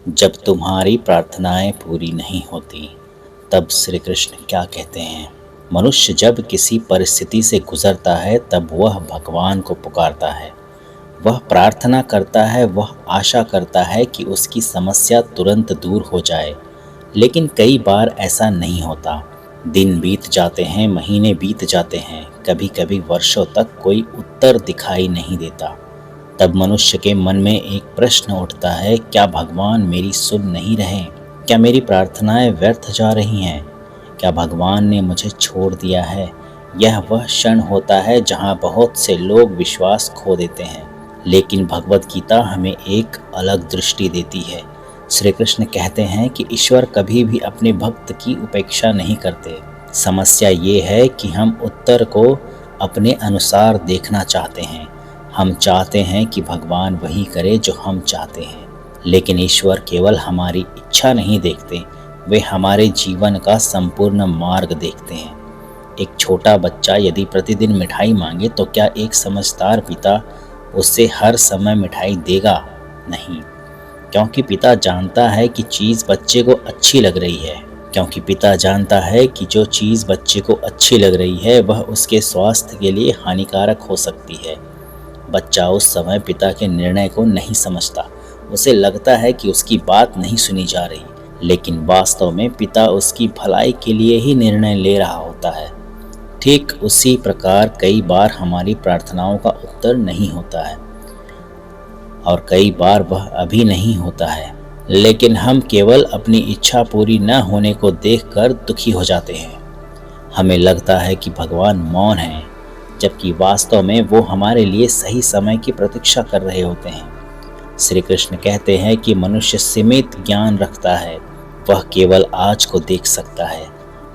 जब तुम्हारी प्रार्थनाएं पूरी नहीं होती तब श्री कृष्ण क्या कहते हैं। मनुष्य जब किसी परिस्थिति से गुजरता है तब वह भगवान को पुकारता है। वह प्रार्थना करता है, वह आशा करता है कि उसकी समस्या तुरंत दूर हो जाए। लेकिन कई बार ऐसा नहीं होता। दिन बीत जाते हैं, महीने बीत जाते हैं, कभी कभी वर्षों तक कोई उत्तर दिखाई नहीं देता। तब मनुष्य के मन में एक प्रश्न उठता है, क्या भगवान मेरी सुन नहीं रहे? क्या मेरी प्रार्थनाएं व्यर्थ जा रही हैं? क्या भगवान ने मुझे छोड़ दिया है? यह वह क्षण होता है जहां बहुत से लोग विश्वास खो देते हैं। लेकिन भगवत गीता हमें एक अलग दृष्टि देती है। श्री कृष्ण कहते हैं कि ईश्वर कभी भी अपने भक्त की उपेक्षा नहीं करते। समस्या ये है कि हम उत्तर को अपने अनुसार देखना चाहते हैं। हम चाहते हैं कि भगवान वही करे जो हम चाहते हैं, लेकिन ईश्वर केवल हमारी इच्छा नहीं देखते, वे हमारे जीवन का संपूर्ण मार्ग देखते हैं। एक छोटा बच्चा यदि प्रतिदिन मिठाई मांगे तो क्या एक समझदार पिता उससे हर समय मिठाई देगा? नहीं, क्योंकि पिता जानता है कि चीज़ बच्चे को अच्छी लग रही है। क्योंकि पिता जानता है कि जो चीज़ बच्चे को अच्छी लग रही है वह उसके स्वास्थ्य के लिए हानिकारक हो सकती है। बच्चा उस समय पिता के निर्णय को नहीं समझता। उसे लगता है कि उसकी बात नहीं सुनी जा रही, लेकिन वास्तव में पिता उसकी भलाई के लिए ही निर्णय ले रहा होता है। ठीक उसी प्रकार कई बार हमारी प्रार्थनाओं का उत्तर नहीं होता है और कई बार वह अभी नहीं होता है, लेकिन हम केवल अपनी इच्छा पूरी न होने को देखकर दुखी हो जाते हैं। हमें लगता है कि भगवान मौन है, जबकि वास्तव में वो हमारे लिए सही समय की प्रतीक्षा कर रहे होते हैं। श्री कृष्ण कहते हैं कि मनुष्य सीमित ज्ञान रखता है, वह केवल आज को देख सकता है,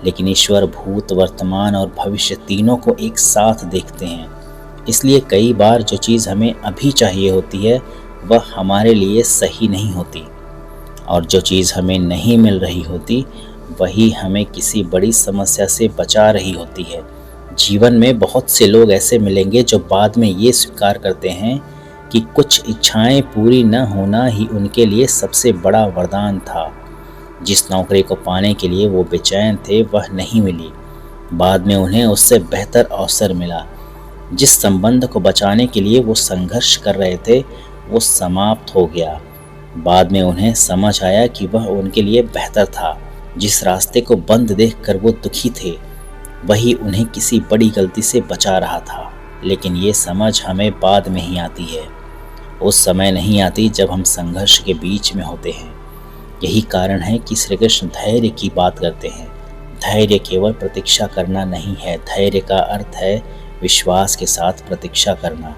लेकिन ईश्वर भूत, वर्तमान और भविष्य तीनों को एक साथ देखते हैं। इसलिए कई बार जो चीज़ हमें अभी चाहिए होती है वह हमारे लिए सही नहीं होती, और जो चीज़ हमें नहीं मिल रही होती वही हमें किसी बड़ी समस्या से बचा रही होती है। जीवन में बहुत से लोग ऐसे मिलेंगे जो बाद में ये स्वीकार करते हैं कि कुछ इच्छाएं पूरी न होना ही उनके लिए सबसे बड़ा वरदान था। जिस नौकरी को पाने के लिए वो बेचैन थे वह नहीं मिली, बाद में उन्हें उससे बेहतर अवसर मिला। जिस संबंध को बचाने के लिए वो संघर्ष कर रहे थे वो समाप्त हो गया, बाद में उन्हें समझ आया कि वह उनके लिए बेहतर था। जिस रास्ते को बंद देखकर वो दुखी थे वही उन्हें किसी बड़ी गलती से बचा रहा था। लेकिन ये समझ हमें बाद में ही आती है, उस समय नहीं आती जब हम संघर्ष के बीच में होते हैं। यही कारण है कि श्री कृष्ण धैर्य की बात करते हैं। धैर्य केवल प्रतीक्षा करना नहीं है, धैर्य का अर्थ है विश्वास के साथ प्रतीक्षा करना।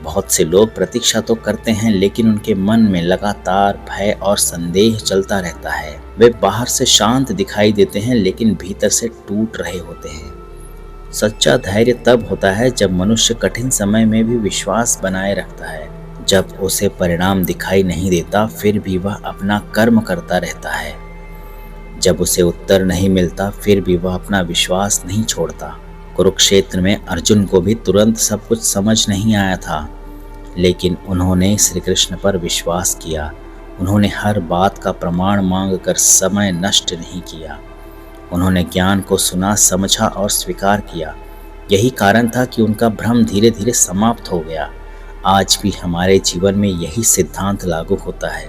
बहुत से लोग प्रतीक्षा तो करते हैं, लेकिन उनके मन में लगातार भय और संदेह चलता रहता है। वे बाहर से शांत दिखाई देते हैं, लेकिन भीतर से टूट रहे होते हैं। सच्चा धैर्य तब होता है जब मनुष्य कठिन समय में भी विश्वास बनाए रखता है, जब उसे परिणाम दिखाई नहीं देता फिर भी वह अपना कर्म करता रहता है, जब उसे उत्तर नहीं मिलता फिर भी वह अपना विश्वास नहीं छोड़ता। कुरुक्षेत्र में अर्जुन को भी तुरंत सब कुछ समझ नहीं आया था, लेकिन उन्होंने श्री कृष्ण पर विश्वास किया। उन्होंने हर बात का प्रमाण मांगकर समय नष्ट नहीं किया। उन्होंने ज्ञान को सुना, समझा और स्वीकार किया। यही कारण था कि उनका भ्रम धीरे धीरे समाप्त हो गया। आज भी हमारे जीवन में यही सिद्धांत लागू होता है।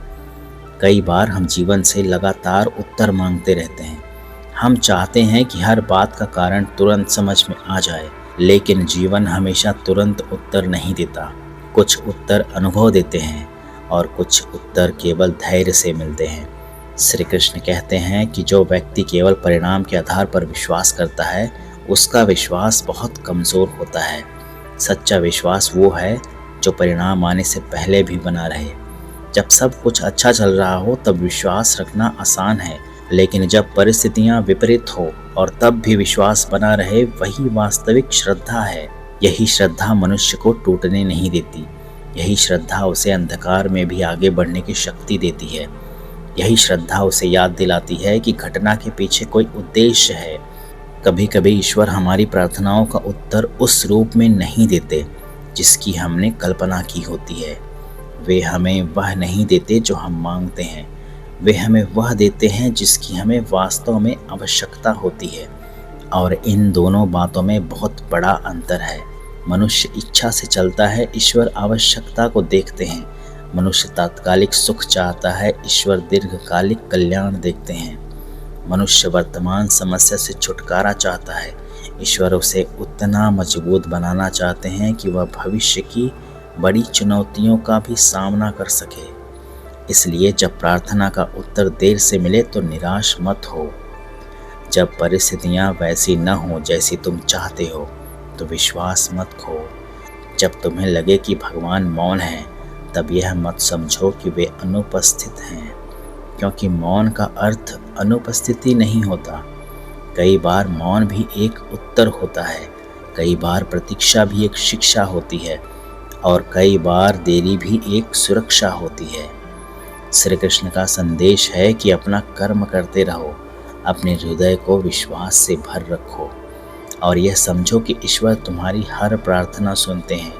कई बार हम जीवन से लगातार उत्तर मांगते रहते हैं। हम चाहते हैं कि हर बात का कारण तुरंत समझ में आ जाए, लेकिन जीवन हमेशा तुरंत उत्तर नहीं देता। कुछ उत्तर अनुभव देते हैं और कुछ उत्तर केवल धैर्य से मिलते हैं। श्री कृष्ण कहते हैं कि जो व्यक्ति केवल परिणाम के आधार पर विश्वास करता है उसका विश्वास बहुत कमज़ोर होता है। सच्चा विश्वास वो है जो परिणाम आने से पहले भी बना रहे। जब सब कुछ अच्छा चल रहा हो तब विश्वास रखना आसान है, लेकिन जब परिस्थितियां विपरीत हो और तब भी विश्वास बना रहे वही वास्तविक श्रद्धा है। यही श्रद्धा मनुष्य को टूटने नहीं देती। यही श्रद्धा उसे अंधकार में भी आगे बढ़ने की शक्ति देती है। यही श्रद्धा उसे याद दिलाती है कि घटना के पीछे कोई उद्देश्य है। कभी कभी ईश्वर हमारी प्रार्थनाओं का उत्तर उस रूप में नहीं देते जिसकी हमने कल्पना की होती है। वे हमें वह नहीं देते जो हम मांगते हैं, वे हमें वह देते हैं जिसकी हमें वास्तव में आवश्यकता होती है, और इन दोनों बातों में बहुत बड़ा अंतर है। मनुष्य इच्छा से चलता है, ईश्वर आवश्यकता को देखते हैं। मनुष्य तात्कालिक सुख चाहता है, ईश्वर दीर्घकालिक कल्याण देखते हैं। मनुष्य वर्तमान समस्या से छुटकारा चाहता है, ईश्वर उसे उतना मजबूत बनाना चाहते हैं कि वह भविष्य की बड़ी चुनौतियों का भी सामना कर सके। इसलिए जब प्रार्थना का उत्तर देर से मिले तो निराश मत हो। जब परिस्थितियां वैसी न हो जैसी तुम चाहते हो तो विश्वास मत खो। जब तुम्हें लगे कि भगवान मौन है, तब यह मत समझो कि वे अनुपस्थित हैं, क्योंकि मौन का अर्थ अनुपस्थिति नहीं होता। कई बार मौन भी एक उत्तर होता है, कई बार प्रतीक्षा भी एक शिक्षा होती है, और कई बार देरी भी एक सुरक्षा होती है। श्री कृष्ण का संदेश है कि अपना कर्म करते रहो, अपने हृदय को विश्वास से भर रखो, और यह समझो कि ईश्वर तुम्हारी हर प्रार्थना सुनते हैं,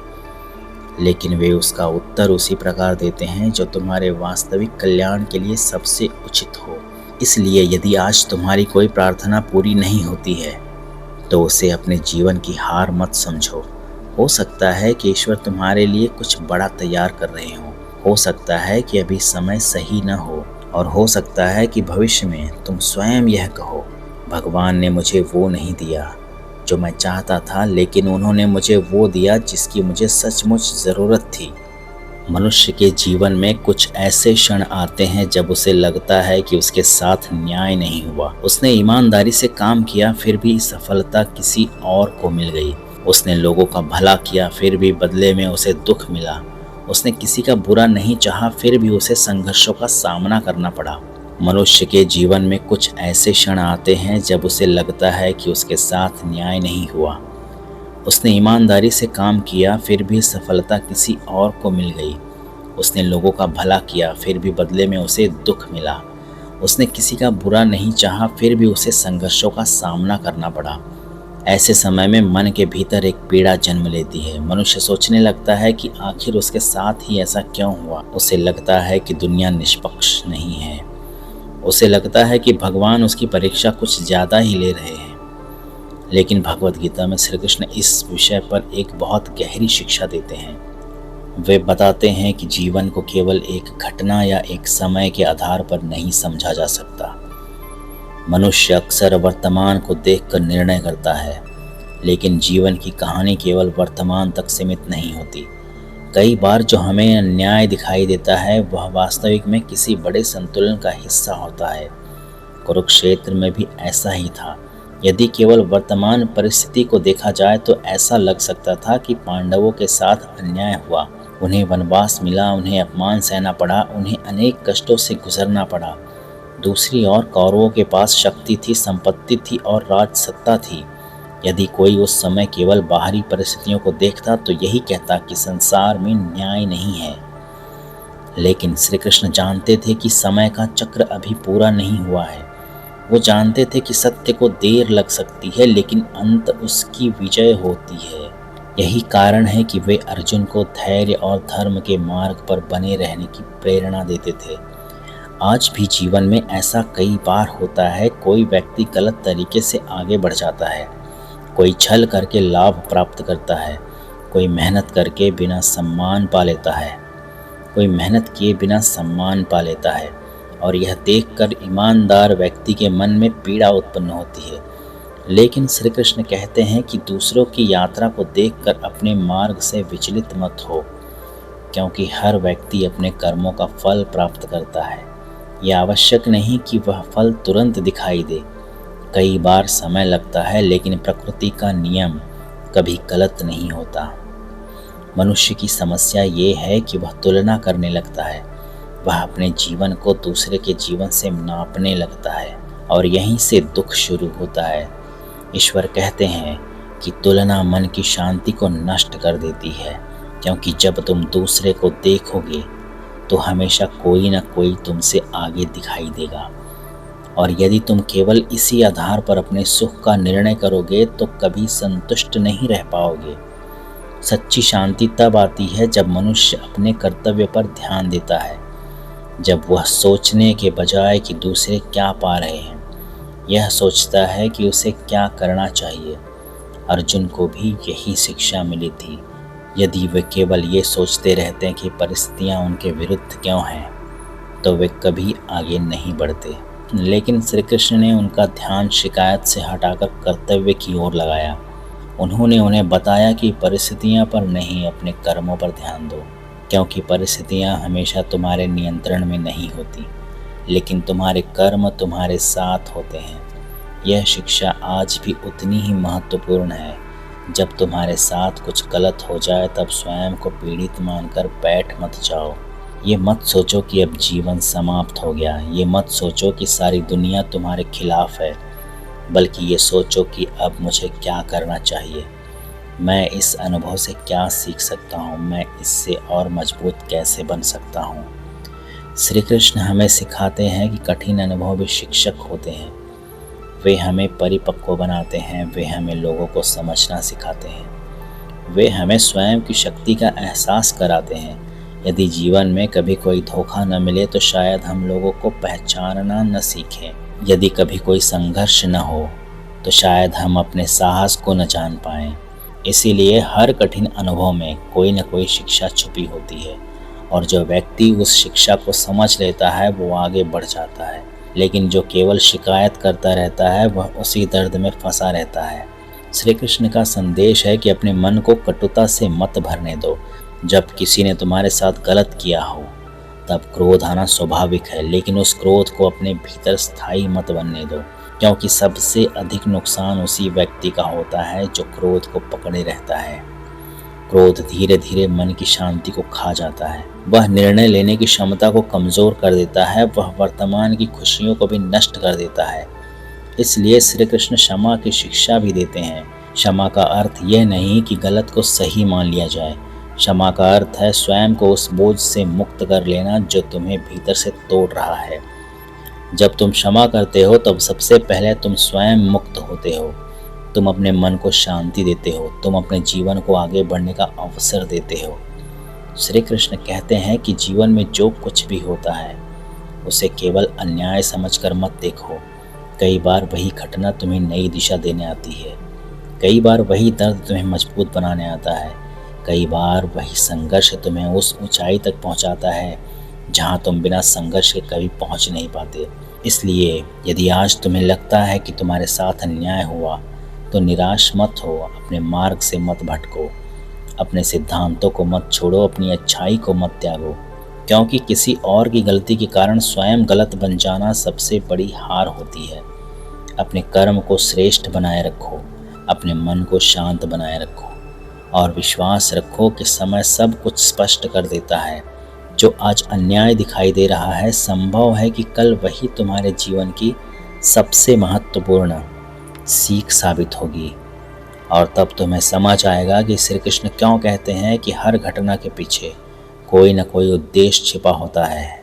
लेकिन वे उसका उत्तर उसी प्रकार देते हैं जो तुम्हारे वास्तविक कल्याण के लिए सबसे उचित हो। इसलिए यदि आज तुम्हारी कोई प्रार्थना पूरी नहीं होती है तो उसे अपने जीवन की हार मत समझो। हो सकता है कि ईश्वर तुम्हारे लिए कुछ बड़ा तैयार कर रहे हो सकता है कि अभी समय सही न हो, और हो सकता है कि भविष्य में तुम स्वयं यह कहो, भगवान ने मुझे वो नहीं दिया जो मैं चाहता था, लेकिन उन्होंने मुझे वो दिया जिसकी मुझे सचमुच ज़रूरत थी। मनुष्य के जीवन में कुछ ऐसे क्षण आते हैं जब उसे लगता है कि उसके साथ न्याय नहीं हुआ। उसने ईमानदारी से काम किया, फिर भी सफलता किसी और को मिल गई। उसने लोगों का भला किया, फिर भी बदले में उसे दुख मिला। उसने किसी का बुरा नहीं चाहा, फिर भी उसे संघर्षों का सामना करना पड़ा। मनुष्य के जीवन में कुछ ऐसे क्षण आते हैं जब उसे लगता है कि उसके साथ न्याय नहीं हुआ। उसने ईमानदारी से काम किया, फिर भी सफलता किसी और को मिल गई। उसने लोगों का भला किया, फिर भी बदले में उसे दुख मिला। उसने किसी का बुरा नहीं चाहा, फिर भी उसे संघर्षों का सामना करना पड़ा। ऐसे समय में मन के भीतर एक पीड़ा जन्म लेती है। मनुष्य सोचने लगता है कि आखिर उसके साथ ही ऐसा क्यों हुआ। उसे लगता है कि दुनिया निष्पक्ष नहीं है। उसे लगता है कि भगवान उसकी परीक्षा कुछ ज़्यादा ही ले रहे हैं। लेकिन भगवद गीता में श्री कृष्ण इस विषय पर एक बहुत गहरी शिक्षा देते हैं। वे बताते हैं कि जीवन को केवल एक घटना या एक समय के आधार पर नहीं समझा जा सकता। मनुष्य अक्सर वर्तमान को देखकर निर्णय करता है, लेकिन जीवन की कहानी केवल वर्तमान तक सीमित नहीं होती। कई बार जो हमें अन्याय दिखाई देता है वह वास्तविक में किसी बड़े संतुलन का हिस्सा होता है। कुरुक्षेत्र में भी ऐसा ही था। यदि केवल वर्तमान परिस्थिति को देखा जाए तो ऐसा लग सकता था कि पांडवों के साथ अन्याय हुआ। उन्हें वनवास मिला, उन्हें अपमान सहना पड़ा, उन्हें अनेक कष्टों से गुजरना पड़ा। दूसरी ओर कौरवों के पास शक्ति थी, संपत्ति थी और राजसत्ता थी। यदि कोई उस समय केवल बाहरी परिस्थितियों को देखता तो यही कहता कि संसार में न्याय नहीं है। लेकिन श्री कृष्ण जानते थे कि समय का चक्र अभी पूरा नहीं हुआ है। वो जानते थे कि सत्य को देर लग सकती है, लेकिन अंत उसकी विजय होती है। यही कारण है कि वे अर्जुन को धैर्य और धर्म के मार्ग पर बने रहने की प्रेरणा देते थे। आज भी जीवन में ऐसा कई बार होता है। कोई व्यक्ति गलत तरीके से आगे बढ़ जाता है, कोई छल करके लाभ प्राप्त करता है, कोई मेहनत करके बिना सम्मान पा लेता है, कोई मेहनत किए बिना सम्मान पा लेता है, और यह देखकर ईमानदार व्यक्ति के मन में पीड़ा उत्पन्न होती है। लेकिन श्री कृष्ण कहते हैं कि दूसरों की यात्रा को देखकर अपने मार्ग से विचलित मत हो, क्योंकि हर व्यक्ति अपने कर्मों का फल प्राप्त करता है। यह आवश्यक नहीं कि वह फल तुरंत दिखाई दे। कई बार समय लगता है, लेकिन प्रकृति का नियम कभी गलत नहीं होता। मनुष्य की समस्या ये है कि वह तुलना करने लगता है। वह अपने जीवन को दूसरे के जीवन से नापने लगता है, और यहीं से दुख शुरू होता है। ईश्वर कहते हैं कि तुलना मन की शांति को नष्ट कर देती है, क्योंकि जब तुम दूसरे को देखोगे तो हमेशा कोई न कोई तुमसे आगे दिखाई देगा, और यदि तुम केवल इसी आधार पर अपने सुख का निर्णय करोगे तो कभी संतुष्ट नहीं रह पाओगे। सच्ची शांति तब आती है जब मनुष्य अपने कर्तव्य पर ध्यान देता है, जब वह सोचने के बजाय कि दूसरे क्या पा रहे हैं, यह सोचता है कि उसे क्या करना चाहिए। अर्जुन को भी यही शिक्षा मिली थी। यदि वे केवल ये सोचते रहते हैं कि परिस्थितियाँ उनके विरुद्ध क्यों हैं, तो वे कभी आगे नहीं बढ़ते। लेकिन श्री कृष्ण ने उनका ध्यान शिकायत से हटाकर कर्तव्य की ओर लगाया। उन्होंने उन्हें बताया कि परिस्थितियाँ पर नहीं, अपने कर्मों पर ध्यान दो, क्योंकि परिस्थितियाँ हमेशा तुम्हारे नियंत्रण में नहीं होती, लेकिन तुम्हारे कर्म तुम्हारे साथ होते हैं। यह शिक्षा आज भी उतनी ही महत्वपूर्ण है। जब तुम्हारे साथ कुछ गलत हो जाए तब स्वयं को पीड़ित मानकर बैठ मत जाओ। ये मत सोचो कि अब जीवन समाप्त हो गया। ये मत सोचो कि सारी दुनिया तुम्हारे खिलाफ है, बल्कि ये सोचो कि अब मुझे क्या करना चाहिए, मैं इस अनुभव से क्या सीख सकता हूँ, मैं इससे और मजबूत कैसे बन सकता हूँ। श्री कृष्ण हमें सिखाते हैं कि कठिन अनुभव भी शिक्षक होते हैं। वे हमें परिपक्व बनाते हैं, वे हमें लोगों को समझना सिखाते हैं, वे हमें स्वयं की शक्ति का एहसास कराते हैं। यदि जीवन में कभी कोई धोखा न मिले तो शायद हम लोगों को पहचानना न सीखें। यदि कभी कोई संघर्ष न हो तो शायद हम अपने साहस को न जान पाएं। इसीलिए हर कठिन अनुभव में कोई न कोई शिक्षा छुपी होती है, और जो व्यक्ति उस शिक्षा को समझ लेता है वो आगे बढ़ जाता है। लेकिन जो केवल शिकायत करता रहता है वह उसी दर्द में फंसा रहता है। श्री कृष्ण का संदेश है कि अपने मन को कटुता से मत भरने दो। जब किसी ने तुम्हारे साथ गलत किया हो तब क्रोध आना स्वाभाविक है, लेकिन उस क्रोध को अपने भीतर स्थायी मत बनने दो, क्योंकि सबसे अधिक नुकसान उसी व्यक्ति का होता है जो क्रोध को पकड़े रहता है। क्रोध धीरे धीरे मन की शांति को खा जाता है, वह निर्णय लेने की क्षमता को कमजोर कर देता है, वह वर्तमान की खुशियों को भी नष्ट कर देता है। इसलिए श्री कृष्ण क्षमा की शिक्षा भी देते हैं। क्षमा का अर्थ यह नहीं कि गलत को सही मान लिया जाए। क्षमा का अर्थ है स्वयं को उस बोझ से मुक्त कर लेना जो तुम्हें भीतर से तोड़ रहा है। जब तुम क्षमा करते हो तब सबसे पहले तुम स्वयं मुक्त होते हो। तुम अपने मन को शांति देते हो, तुम अपने जीवन को आगे बढ़ने का अवसर देते हो। श्री कृष्ण कहते हैं कि जीवन में जो कुछ भी होता है उसे केवल अन्याय समझकर मत देखो। कई बार वही घटना तुम्हें नई दिशा देने आती है, कई बार वही दर्द तुम्हें मजबूत बनाने आता है, कई बार वही संघर्ष तुम्हें उस ऊंचाई तक पहुंचाता है जहां तुम बिना संघर्ष के कभी पहुंच नहीं पाते। इसलिए यदि आज तुम्हें लगता है कि तुम्हारे साथ अन्याय हुआ तो निराश मत हो, अपने मार्ग से मत भटको, अपने सिद्धांतों को मत छोड़ो, अपनी अच्छाई को मत त्यागो, क्योंकि किसी और की गलती के कारण स्वयं गलत बन जाना सबसे बड़ी हार होती है। अपने कर्म को श्रेष्ठ बनाए रखो, अपने मन को शांत बनाए रखो और विश्वास रखो कि समय सब कुछ स्पष्ट कर देता है। जो आज अन्याय दिखाई दे रहा है, संभव है कि कल वही तुम्हारे जीवन की सबसे महत्वपूर्ण सीख साबित होगी, और तब तुम्हें समझ आएगा कि श्री कृष्ण क्यों कहते हैं कि हर घटना के पीछे कोई न कोई उद्देश्य छिपा होता है।